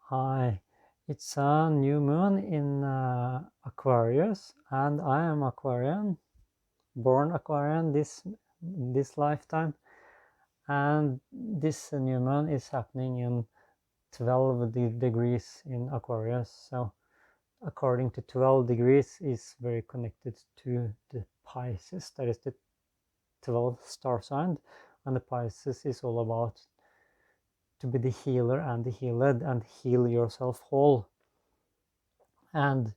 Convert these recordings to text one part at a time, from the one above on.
Hi, it's a new moon in Aquarius, and I am Aquarian, born Aquarian this lifetime, and this new moon is happening in 12 degrees in Aquarius. So, according to 12 degrees, is very connected to the Pisces, that is the 12th star sign, and the Pisces is all about to be the healer and the healed and heal yourself whole. And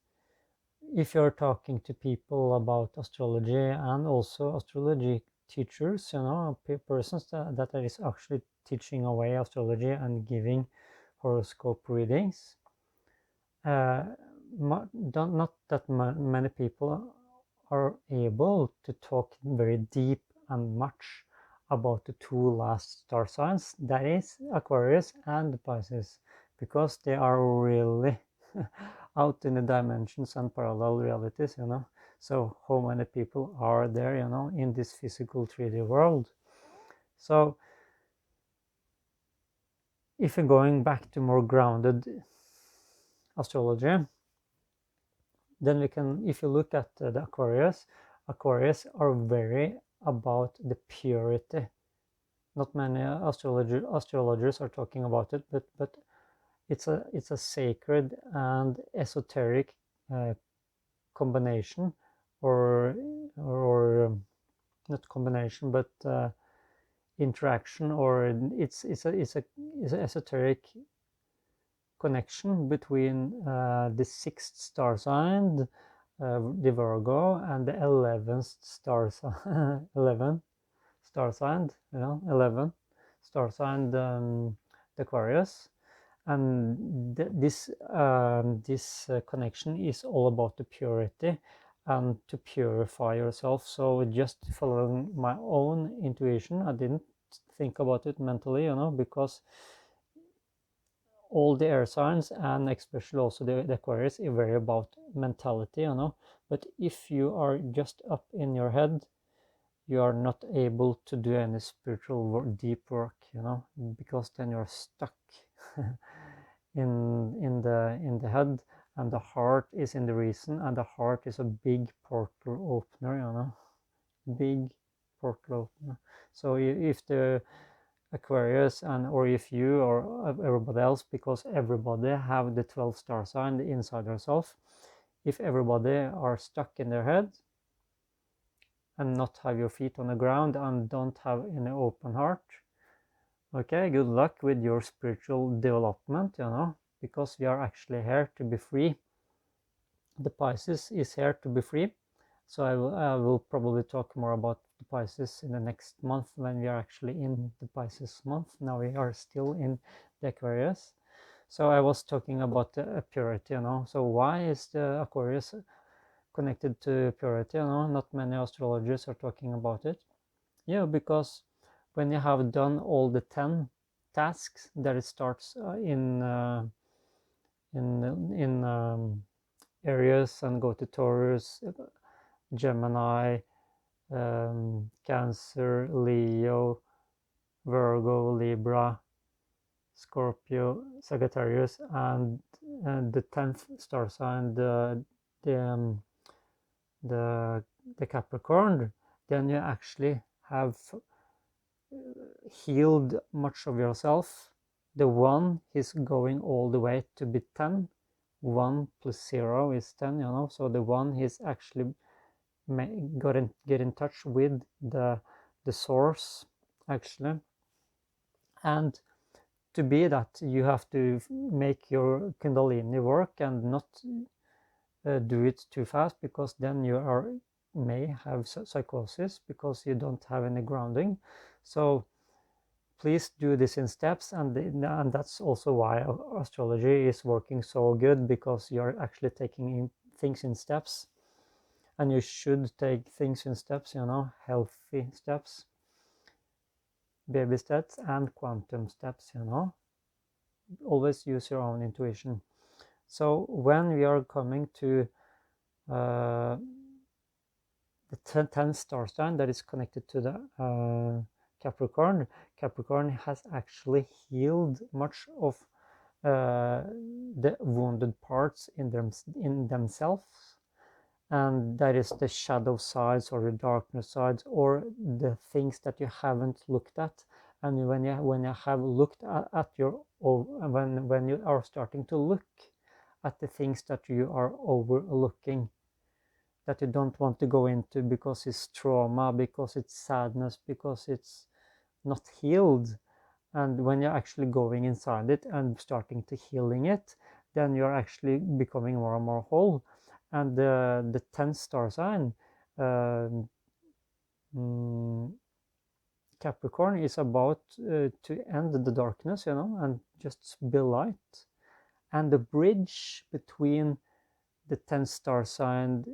if you're talking to people about astrology and also astrology teachers, persons that is actually teaching away astrology and giving horoscope readings, uh, not that many people are able to talk very deep and much about the two last star signs, that is Aquarius and Pisces, because they are really out in the dimensions and parallel realities. So how many people are there, in this physical 3D world? So if you're going back to more grounded astrology, then we can, if you look at the Aquarius are very about the purity. Not many astrologers are talking about it, but it's a sacred and esoteric uh, combination, or not combination, but interaction, or it's a esoteric connection between the sixth star sign, the Virgo, and the 11th star sign, 11 star sign, 11 star sign, the Aquarius. And this connection is all about the purity and to purify yourself. So just following my own intuition, I didn't think about it mentally, because all the air signs and especially also the Aquarius are very about mentality. But if you are just up in your head, you are not able to do any spiritual deep work, because then you're stuck in the head, and the heart is in the reason, and the heart is a big portal opener, big portal opener. So if the Aquarius, and or if you or everybody else, because everybody have the 12 star sign inside yourself, if everybody are stuck in their head and not have your feet on the ground and don't have any open heart, okay, good luck with your spiritual development, because we are actually here to be free. The Pisces is here to be free. So I will probably talk more about the Pisces in the next month, when we are actually in the Pisces month. Now we are still in the Aquarius. So I was talking about the purity, So why is the Aquarius connected to purity? Not many astrologers are talking about it. Yeah, because when you have done all the 10 tasks, that it starts in Aries, and go to Taurus, Gemini, Cancer, Leo, Virgo, Libra, Scorpio, Sagittarius, and the 10th star sign, the um, the the Capricorn. Then you actually have healed much of yourself. The one is going all the way to be 10. 1 plus 0 is 10, so the one is actually get in touch with the source, actually. And to be that, you have to make your Kundalini work and not do it too fast, because then you may have psychosis, because you don't have any grounding. So please do this in steps, and that's also why astrology is working so good, because you're actually taking things in steps. And you should take things in steps, healthy steps, baby steps, and quantum steps, Always use your own intuition. So when we are coming to uh, the 10th star sign that is connected to the Capricorn has actually healed much of the wounded parts in themselves, and that is the shadow sides or the darkness sides or the things that you haven't looked at. And when you have looked at your, or when you are starting to look at the things that you are overlooking, that you don't want to go into because it's trauma, because it's sadness, because it's not healed, and when you're actually going inside it and starting to healing it, then you're actually becoming more and more whole. And the 10th star sign, um, mm, Capricorn, is about to end the darkness, and just be light. And the bridge between the 10th star sign,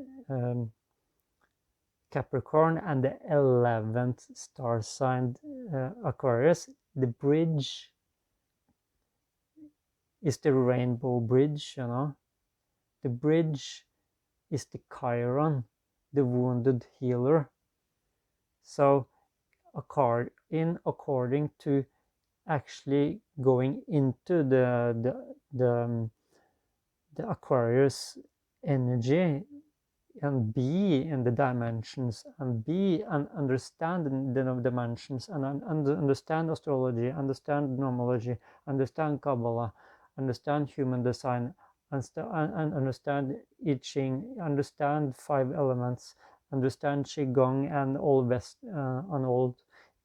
Capricorn, and the 11th star sign, Aquarius, the bridge is the rainbow bridge, The bridge is the Chiron, the wounded healer. So, according to actually going into the Aquarius energy, and be in the dimensions, and be and understand the dimensions, and understand astrology, understand numerology, understand Kabbalah, understand human design, and understand I Ching, understand 5 elements, understand Qigong and old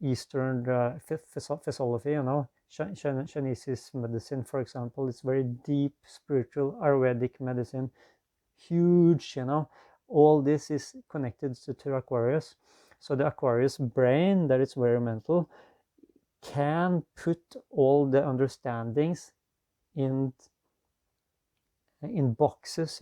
Eastern philosophy, Chinese medicine, for example. It's very deep spiritual Ayurvedic medicine, huge, all this is connected to Aquarius. So the Aquarius brain, that is very mental, can put all the understandings in boxes,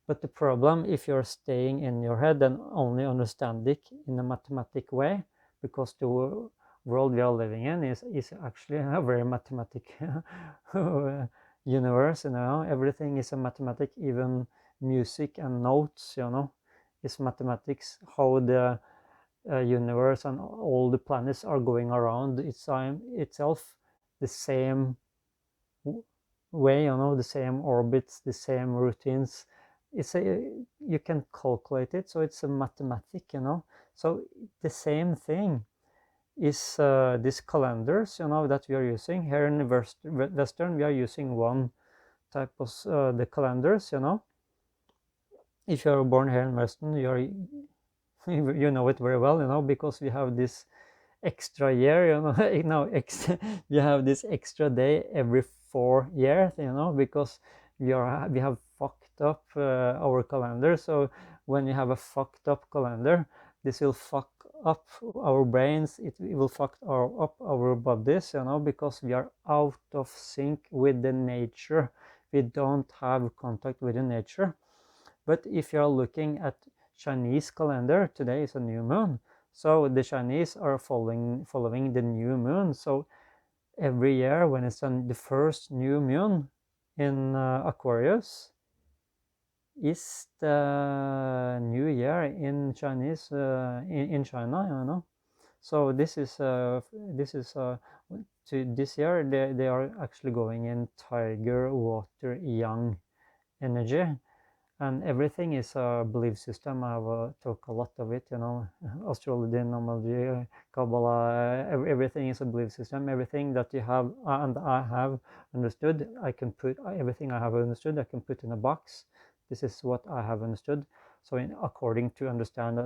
But the problem, if you're staying in your head and only understand it in a mathematic way, because the world we are living in is actually a very mathematic universe, everything is a mathematic, even music and notes, is mathematics, how the universe and all the planets are going around itself the same way, the same orbits, the same routines. You can calculate it, so it's a mathematic, So the same thing is these calendars, that we are using here in the Western. We are using one type of the calendars, If you are born here in Western, you know it very well, because we have this extra year, we have this extra day every 4 years, because we have fucked up our calendar. So when you have a fucked up calendar, this will fuck up our brains, it will fuck up our bodies, because we are out of sync with the nature. We don't have contact with the nature. But if you are looking at Chinese calendar, today is a new moon. So the Chinese are following the new moon. So every year when it's on the first new moon in Aquarius is the new year in Chinese in China, So this is to this year they are actually going in Tiger, Water, Yang energy. And everything is a belief system. I have talked a lot of it, astrology, numerology, Kabbalah, everything is a belief system. Everything that you have and I have understood, I can put everything I have understood, I can put in a box. This is what I have understood. So according to understand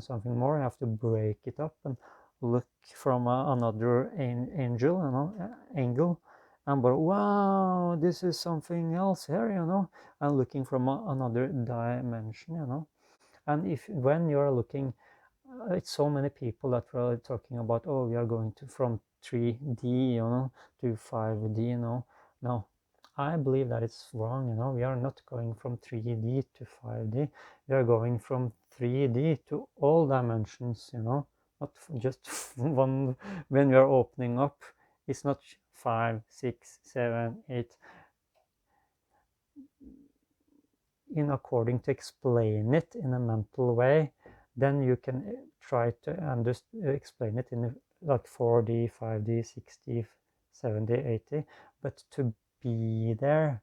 something more, I have to break it up and look from another angle, and but wow, this is something else here, and looking from another dimension, and when you're looking, it's so many people that were talking about, oh, we are going to from 3D, to 5D, no, I believe that it's wrong, we are not going from 3D to 5D, we are going from 3D to all dimensions, not just one. When we are opening up, it's not 5, 6, 7, 8. In according to explain it in a mental way, then you can try to explain it in like 4D, 5D, 6D, 70, 80, but to be there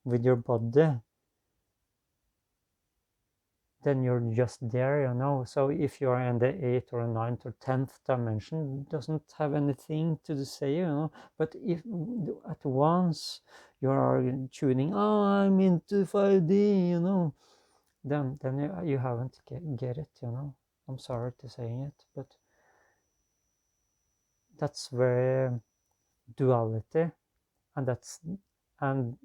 with your body, then you're just there, you know. So if you're in the 8th or 9th or 10th dimension, it doesn't have anything to say, you know. But if at once you're tuning, oh, I'm into 5D, you know, then you haven't get it, you know. I'm sorry to saying it, but that's very duality, and that's and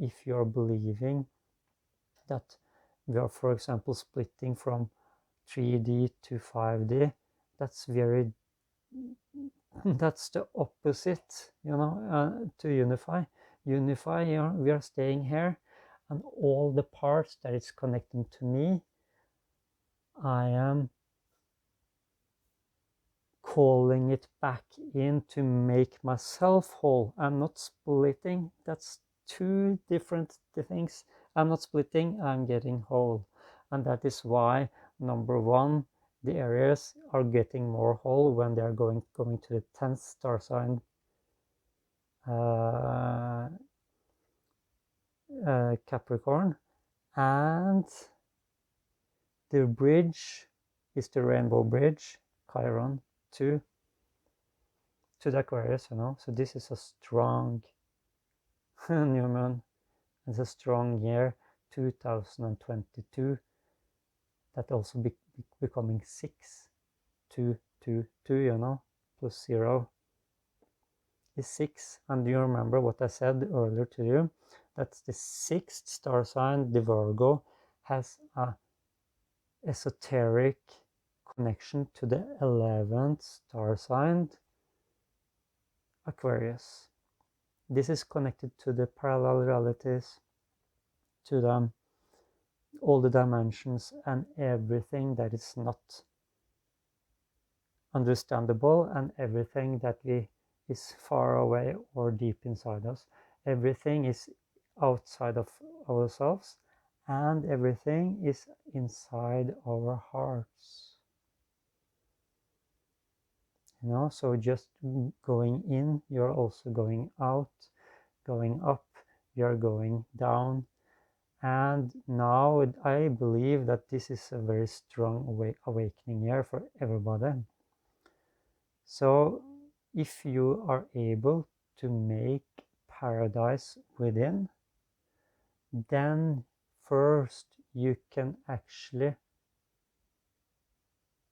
if you're believing that we are, for example, splitting from 3D to 5D, that's very that's the opposite, you know, to unify. Unify, you know, we are staying here, and all the parts that is connecting to me, I am calling it back in to make myself whole. I'm not splitting. That's two different things. I'm not splitting, I'm getting whole. And that is why, number one, the areas are getting more whole when they are going to the 10th star sign, Capricorn. And the bridge is the rainbow bridge, Chiron, to the Aquarius, you know. So this is a strong new moon. It's a strong year, 2022. That also becoming 6, 2, 2, 2, you know, plus 0 is 6. And do you remember what I said earlier to you? That's the 6th star sign, the Virgo, has a esoteric connection to the 11th star sign, Aquarius. This is connected to the parallel realities, to the all the dimensions and everything that is not understandable, and everything that is far away or deep inside us. Everything is outside of ourselves, and everything is inside our hearts, you know. So just going in, you're also going out, going up, you're going down. And now I believe that this is a very strong awakening year for everybody. So if you are able to make paradise within, then first you can actually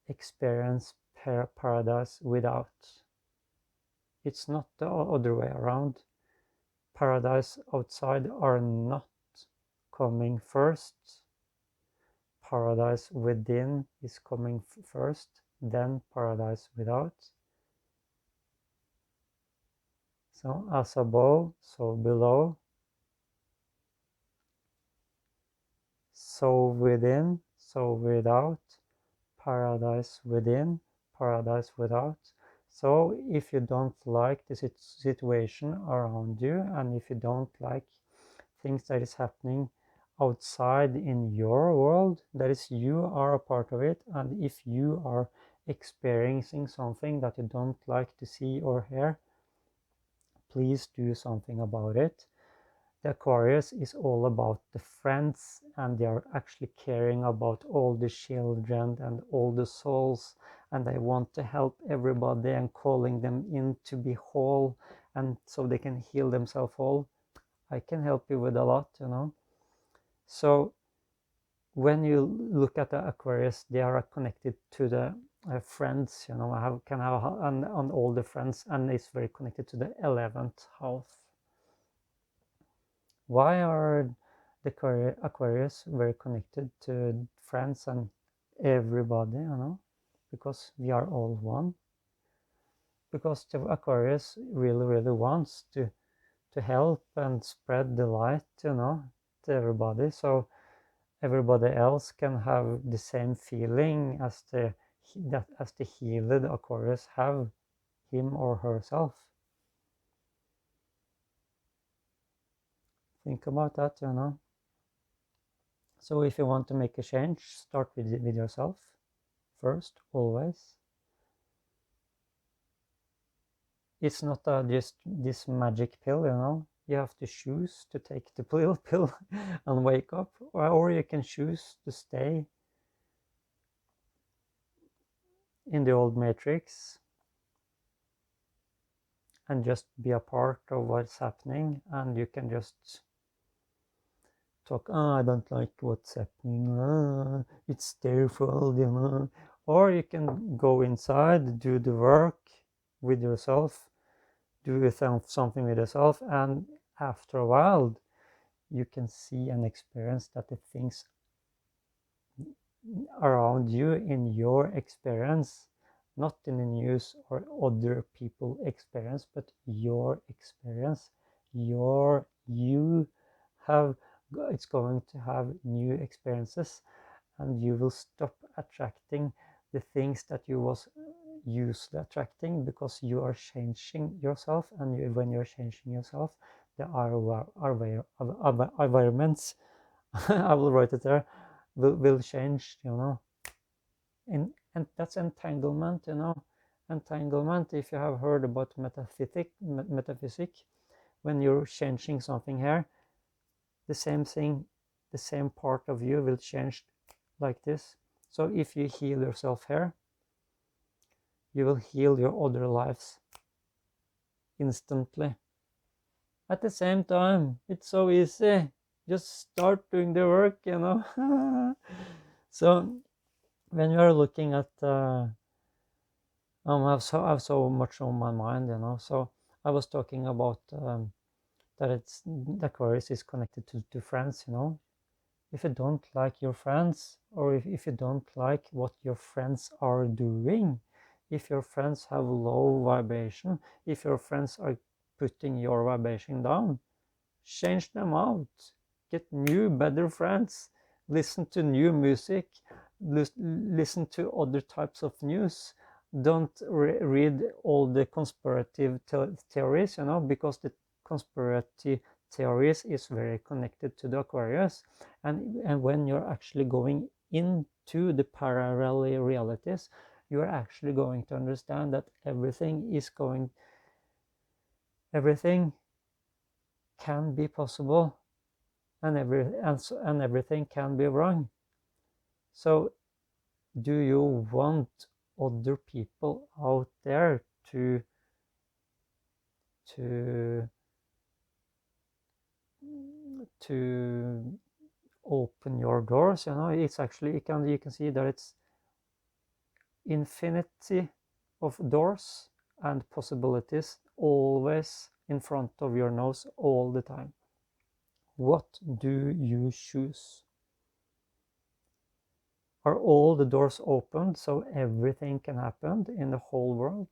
experience paradise without. It's not the other way around. Paradise outside are not coming first. Paradise within is coming first, then paradise without. So as above, so below. So within, so without. Paradise within, paradise without. So if you don't like the situation around you, and if you don't like things that is happening outside in your world, that is, you are a part of it, and if you are experiencing something that you don't like to see or hear, please do something about it. The Aquarius is all about the friends, and they are actually caring about all the children and all the souls, and they want to help everybody and calling them in to be whole, and so they can heal themselves whole. I can help you with a lot, you know. So when you look at the Aquarius, they are connected to the friends, you know. I can have on all the friends, and it's very connected to the 11th house. Why are the Aquarius very connected to friends and everybody, you know? Because we are all one. Because the Aquarius really wants to help and spread the light, you know, to everybody. So everybody else can have the same feeling as the healed Aquarius have, him or herself. Think about that, you know. So if you want to make a change, start with yourself first, always. it's not just this magic pill, you know. You have to choose to take the pill and wake up, or you can choose to stay in the old matrix and just be a part of what's happening, and you can just talk, oh, I don't like what's happening, it's their fault, you know. Or you can go inside, do the work with yourself, do something with yourself, and after a while you can see and experience that the things around you in your experience, not in the news or other people experience, but your experience, you have, it's going to have new experiences, and you will stop attracting the things that you was used to attracting, because you are changing yourself, and when you're changing yourself, there are environments I will write it there, will change, you know. And that's entanglement, you know. Entanglement, if you have heard about metaphysics, when you're changing something here, the same thing, the same part of you will change like this. So if you heal yourself here, you will heal your other lives instantly. At the same time, it's so easy. Just start doing the work, you know. So when you are looking at I have so much on my mind, you know. So I was talking about that it's the Aquarius is connected to friends, you know. If you don't like your friends, or if you don't like what your friends are doing, if your friends have low vibration, if your friends are putting your vibration down, change them out. Get new, better friends. Listen to new music. Listen to other types of news. Don't read all the conspirative theories, you know, because the conspiracy theories is very connected to the Aquarius. And when you're actually going into the parallel realities, you are actually going to understand that everything can be possible, and everything can be wrong. So do you want other people out there to to to open your doors? You know, it's actually, you can see that it's infinity of doors and possibilities always in front of your nose all the time. What do you choose? Are all the doors opened so everything can happen in the whole world?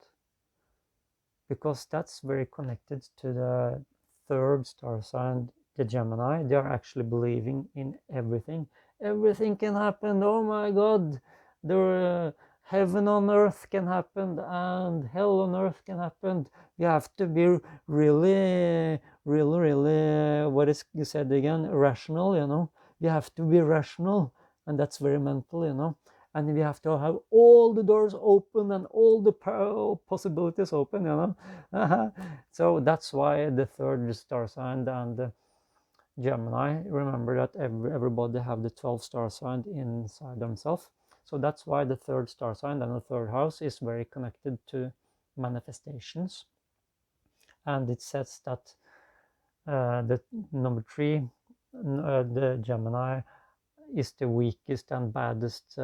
Because that's very connected to the third star sign, the Gemini. They are actually believing in everything. Everything can happen. Oh my God, the heaven on earth can happen, and hell on earth can happen. You have to be really, really, really, what is you said again? Rational, you know. You have to be rational, and that's very mental, you know. And we have to have all the doors open and all the possibilities open, you know. So that's why the third star sign and the Gemini, remember that everybody have the 12 star sign inside themselves. So that's why the third star sign and the third house is very connected to manifestations. And it says that the number 3, the Gemini, is the weakest and baddest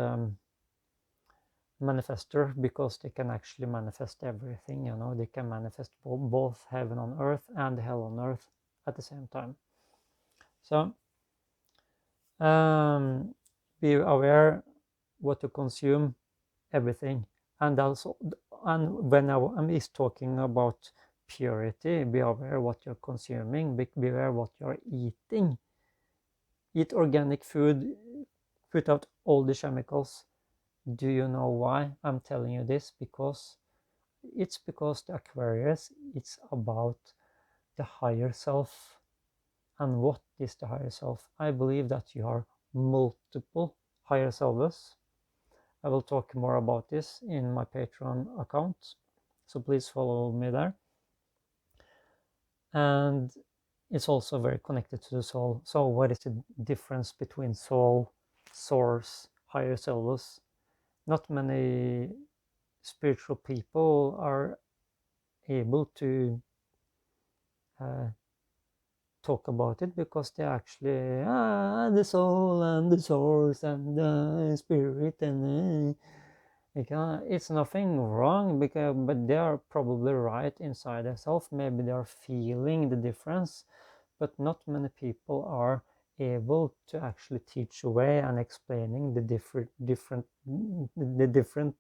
manifester, because they can actually manifest everything, you know. They can manifest both heaven on earth and hell on earth at the same time. So be aware what to consume, everything. And also, and when I'm is talking about purity, be aware what you're consuming, be aware what you're eating. Eat organic food, put out all the chemicals. Do you know why I'm telling you this? Because the Aquarius, it's about the higher self. And what is the higher self? I believe that you are multiple higher selves. I will talk more about this in my Patreon account, so please follow me there. and it's also very connected to the soul. So what is the difference between soul, source, higher selves? Not many spiritual people are able to uh, talk about it, because they actually the soul and the source and the spirit and it's nothing wrong, because but they are probably right inside themselves. Maybe they are feeling the difference, but not many people are able to actually teach away and explaining the different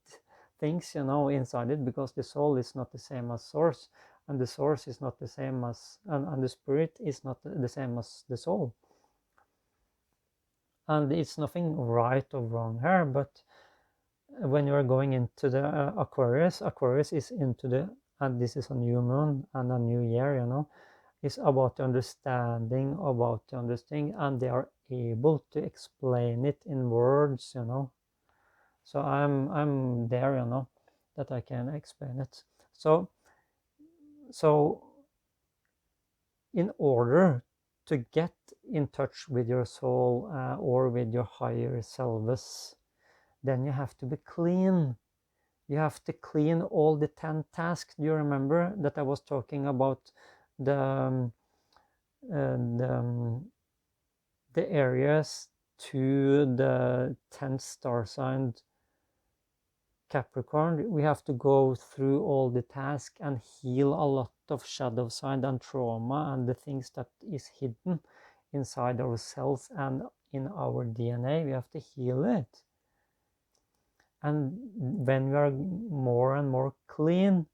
things, you know, inside it, because the soul is not the same as source, and the source is not the same as and the spirit is not the same as the soul. And it's nothing right or wrong here, but when you are going into the Aquarius is into the, and this is a new moon and a new year, you know, is about the understanding, about the understanding, and they are able to explain it in words, you know. So I'm there, you know, that I can explain it. So in order to get in touch with your soul, or with your higher selves, then you have to be clean. You have to clean all the 10 tasks. Do you remember that I was talking about the the the areas to the 10th star sign Capricorn? We have to go through all the tasks and heal a lot of shadow side and trauma and the things that is hidden inside ourselves and in our DNA. We have to heal it. And when we are more and more clean,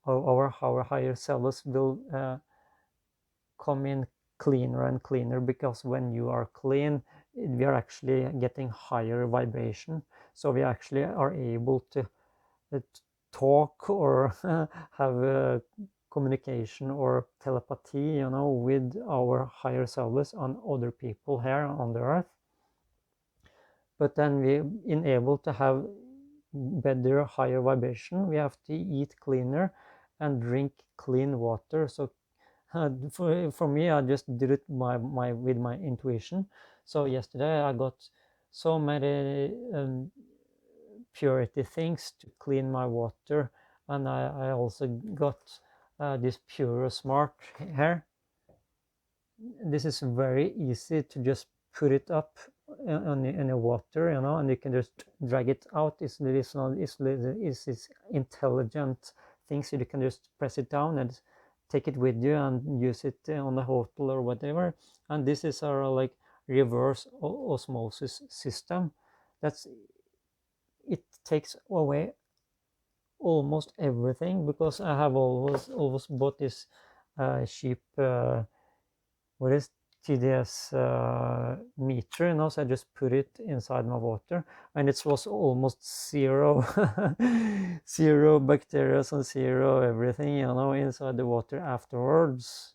our higher selves will come in cleaner and cleaner, because when you are clean, we are actually getting higher vibration. So we actually are able to talk or have a communication or telepathy, you know, with our higher selves on other people here on the earth. But then we enable to have better higher vibration, we have to eat cleaner and drink clean water. So for me, I just did it with my intuition. So yesterday I got so many purity things to clean my water, and I also got this Pure Smart here. This is very easy to just put it up in the water, you know, and you can just drag it out. It's intelligent things, so you can just press it down and take it with you and use it on the hotel or whatever. And this is our like reverse osmosis system. That's it takes away almost everything, because I have always bought this cheap what is TDS meter, you know, so I just put it inside my water, and it was almost zero zero bacteria and zero everything, you know, inside the water afterwards.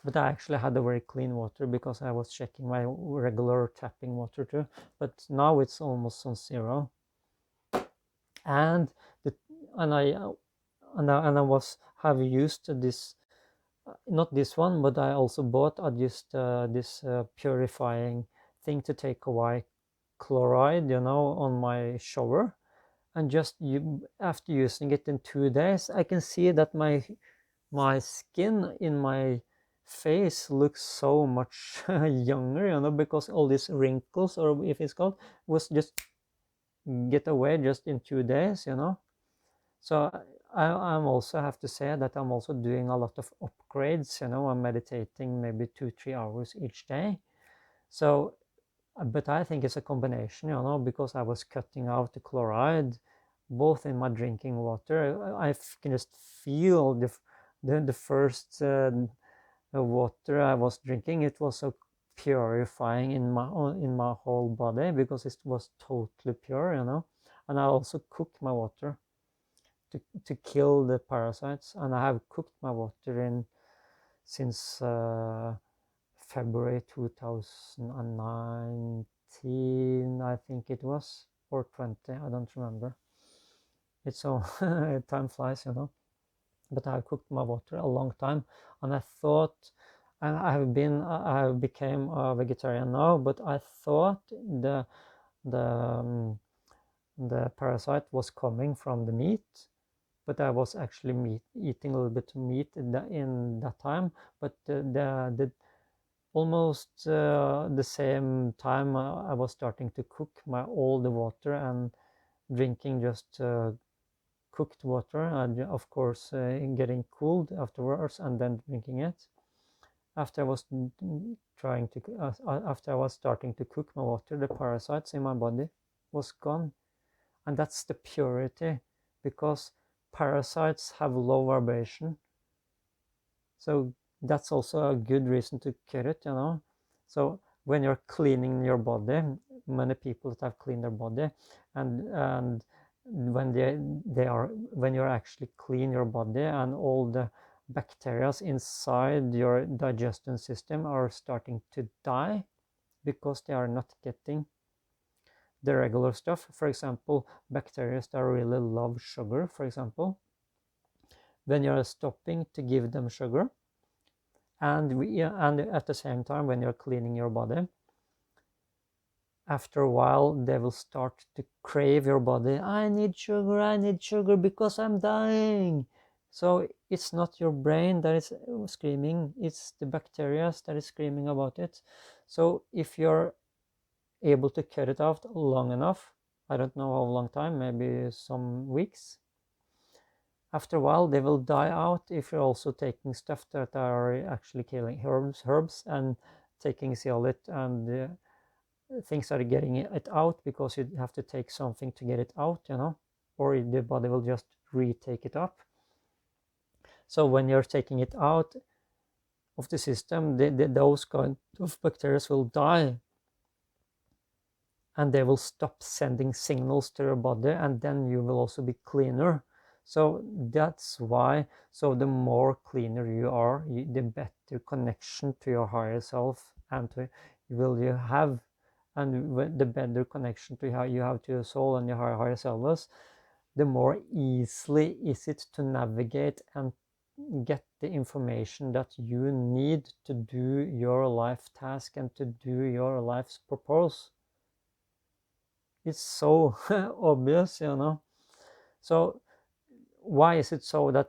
But I actually had a very clean water, because I was checking my regular tapping water too, but now it's almost on zero. And the and I was have used this, not this one, but I also bought just this purifying thing to take away chloride, you know, on my shower. And just after using it in 2 days, I can see that my skin in my face looks so much younger, you know, because all these wrinkles, or if it's called, was just get away just in 2 days, you know. So I'm also have to say that I'm also doing a lot of upgrades, you know. I'm meditating maybe 2-3 hours each day. So but I think it's a combination, you know, because I was cutting out the chloride both in my drinking water. I can just feel the first water I was drinking, it was so purifying in my whole body, because it was totally pure, you know. And I also cook my water to kill the parasites, and I have cooked my water in since February 2019, I think it was, or 20, I don't remember. It's so time flies, you know. but I've cooked my water a long time, and I thought, and I have became a vegetarian now, but I thought the um, the parasite was coming from the meat, but I was actually eating a little bit of meat in that time. But the almost the same time I was starting to cook all the water and drinking just cooked water, and of course getting cooled afterwards and then drinking it. After I was after I was starting to cook my water, the parasites in my body was gone, and that's the purity, because parasites have low vibration. So that's also a good reason to cut it, you know. So when you're cleaning your body, many people that have cleaned their body, and when when you're actually clean your body and all the bacteria inside your digestion system are starting to die because they are not getting the regular stuff. For example, bacteria that really love sugar, for example, when you're stopping to give them sugar, and at the same time when you're cleaning your body, after a while they will start to crave your body. I need sugar because I'm dying. So it's not your brain that is screaming, it's the bacteria that is screaming about it. So if you're able to cut it out long enough, I don't know how long time, maybe some weeks, after a while they will die out. If you're also taking stuff that are actually killing herbs and taking zeolite and things are getting it out, because you have to take something to get it out, you know, or the body will just retake it up. So when you're taking it out of the system, those kind of bacteria will die, and they will stop sending signals to your body, and then you will also be cleaner. So that's why, so the more cleaner you are, the better connection to your higher self and to will you have, and the better connection to how you have to your soul and your higher selves, the more easily is it to navigate and get the information that you need to do your life task and to do your life's purpose. It's so obvious, you know. So why is it so that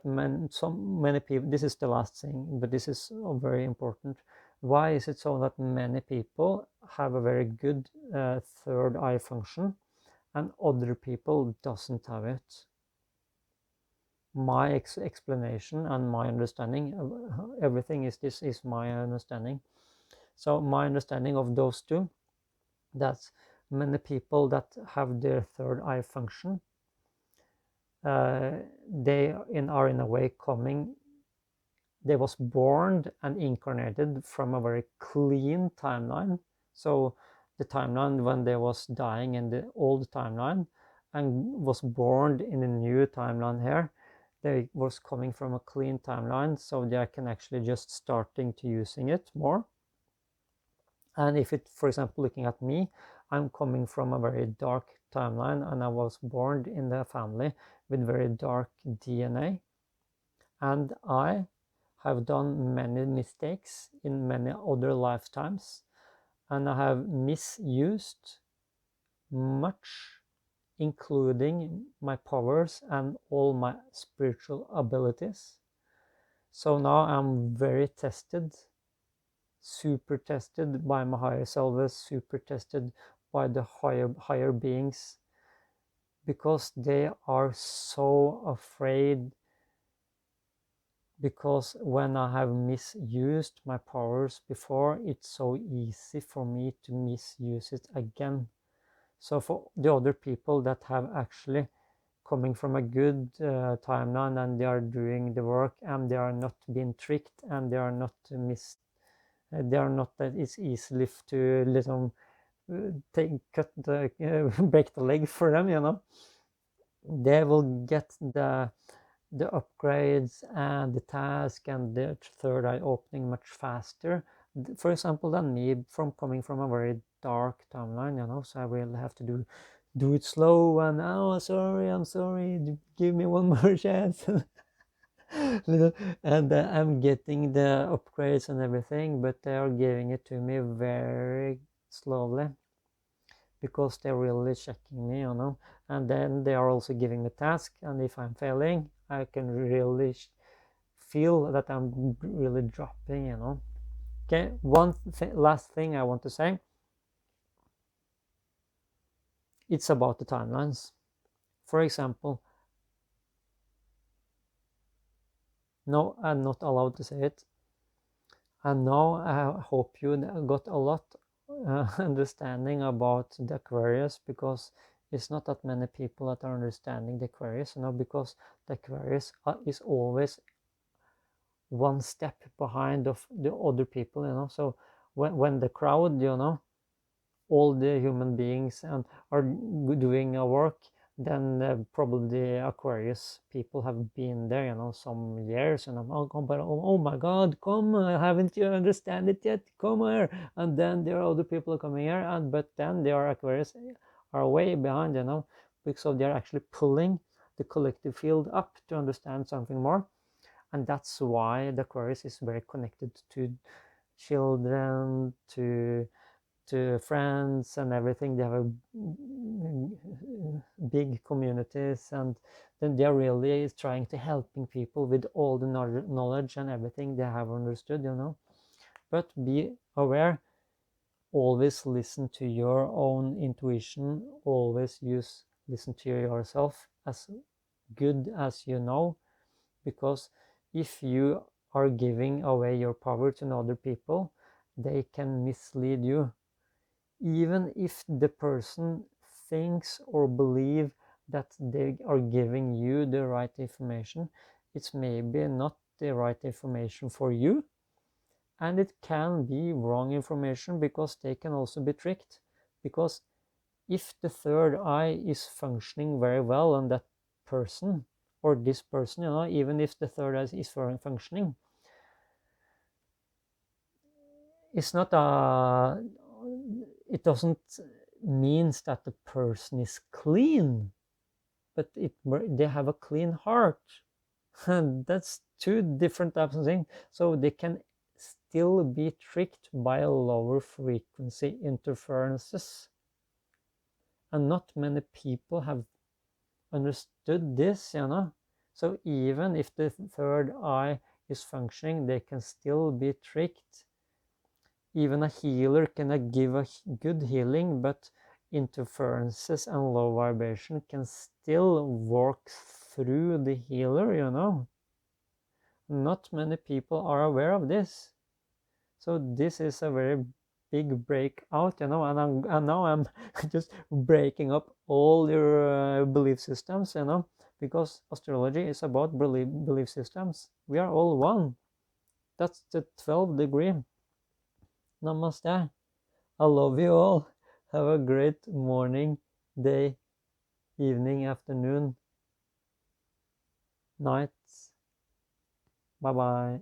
so many people, this is the last thing, but this is very important, why is it so that many people have a very good third eye function and other people doesn't have it? My explanation and my understanding of everything is, this is my understanding. So my understanding of those two, that many people that have their third eye function, they are in a way coming, they was born and incarnated from a very clean timeline. So the timeline when they was dying in the old timeline and was born in a new timeline here, they was coming from a clean timeline, so they can actually just starting to using it more. And if it, for example, looking at me, I'm coming from a very dark timeline, and I was born in a family with very dark DNA, and I have done many mistakes in many other lifetimes, and I have misused much, including my powers and all my spiritual abilities. So now I'm very tested, super tested by my higher selves, super tested by the higher beings, because they are so afraid, because when I have misused my powers before, it's so easy for me to misuse it again. So for the other people that have actually coming from a good timeline, and they are doing the work, and they are not being tricked, and they are not they are not that it's easily to little cut the break the leg for them, you know. They will get the upgrades and the task and the third eye opening much faster, for example, than me, from coming from a very dark timeline, you know. So I will have to do it slow, and oh, sorry, I'm sorry, give me one more chance. And I'm getting the upgrades and everything, but they are giving it to me very slowly because they're really checking me, you know. And then they are also giving me tasks, and if I'm failing, I can really feel that I'm really dropping, you know. Okay, last thing I want to say, it's about the timelines. For example, no, I'm not allowed to say it. And now I hope you got a lot understanding about the Aquarius, because it's not that many people that are understanding the Aquarius, you know, because the Aquarius is always one step behind of the other people, you know. So when the crowd, you know, all the human beings and are doing a work, then probably the Aquarius people have been there, you know, some years, and I'm oh my God, come, haven't you understand it yet? Come here. And then there are other people coming here, and but then they are Aquarius are way behind, you know, because they're actually pulling the collective field up to understand something more. And that's why the Aquarius is very connected to children, to friends and everything. They have a big communities, and then they're really trying to helping people with all the knowledge and everything they have understood, you know. But be aware, always listen to your own intuition, always listen to yourself as good as you know, because if you are giving away your power to other people, they can mislead you. Even if the person thinks or believe that they are giving you the right information, it's maybe not the right information for you, and it can be wrong information, because they can also be tricked. Because if the third eye is functioning very well on that person, or this person, you know, even if the third eye is functioning, it's not a, it doesn't means that the person is clean, but they have a clean heart. And that's two different types of things. So they can still be tricked by lower frequency interferences, and not many people have understood this, you know. So even if the third eye is functioning, they can still be tricked. Even a healer can give a good healing, but interferences and low vibration can still work through the healer, you know. Not many people are aware of this. So this is a very big breakout, you know, and now I'm just breaking up all your belief systems, you know, because astrology is about belief systems. We are all one. That's the 12th degree. Namaste. I love you all. Have a great morning, day, evening, afternoon, night. Bye bye.